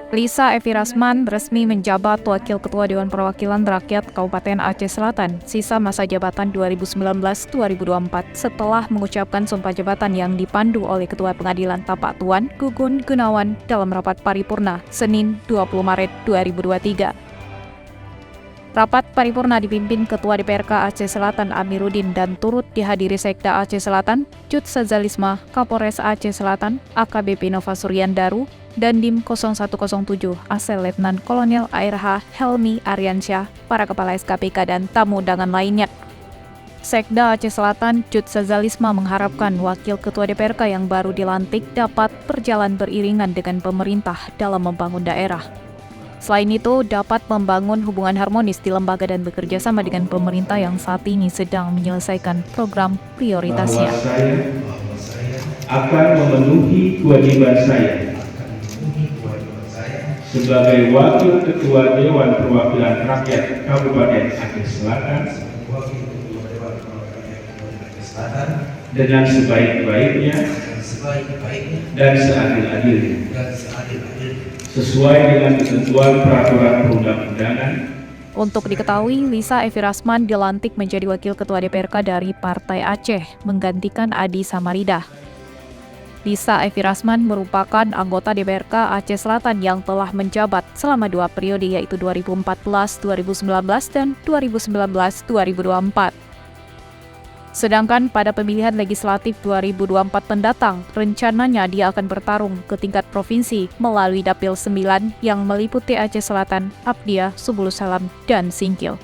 Lisa Evi Rasman resmi menjabat Wakil Ketua Dewan Perwakilan Rakyat Kabupaten Aceh Selatan, sisa masa jabatan 2019-2024 setelah mengucapkan sumpah jabatan yang dipandu oleh Ketua Pengadilan Tapak Tuan, Gugun Gunawan dalam rapat paripurna, Senin 20 Maret 2023. Rapat paripurna dipimpin Ketua DPRK Aceh Selatan Amiruddin dan turut dihadiri Sekda Aceh Selatan, Cut Sazalisma, Kapolres Aceh Selatan, AKBP Nova Suryandaru, Dandim 0107 Asel Letnan Kolonel ARH Helmi Aryansyah, para kepala SKPK dan tamu undangan lainnya. Sekda Aceh Selatan, Cut Sazalisma mengharapkan Wakil Ketua DPRK yang baru dilantik dapat berjalan beriringan dengan pemerintah dalam membangun daerah. Selain itu, dapat membangun hubungan harmonis di lembaga dan bekerja sama dengan pemerintah yang saat ini sedang menyelesaikan program prioritasnya. Bahwa saya akan memenuhi kewajiban saya sebagai Wakil Ketua Dewan Perwakilan Rakyat Kabupaten Aceh Selatan dengan sebaik-baiknya dan seadil-adilnya, sesuai dengan ketentuan peraturan perundang-undangan. Untuk diketahui, Lisa Evi Rasman dilantik menjadi Wakil Ketua DPRK dari Partai Aceh, menggantikan Adi Samaridha. Lisa Evi Rasman merupakan anggota DPRK Aceh Selatan yang telah menjabat selama 2 periode, yaitu 2014-2019 dan 2019-2024. Sedangkan pada pemilihan legislatif 2024 mendatang, rencananya dia akan bertarung ke tingkat provinsi melalui Dapil 9 yang meliputi Aceh Selatan, Abdiah, Subulus Salam, dan Singkil.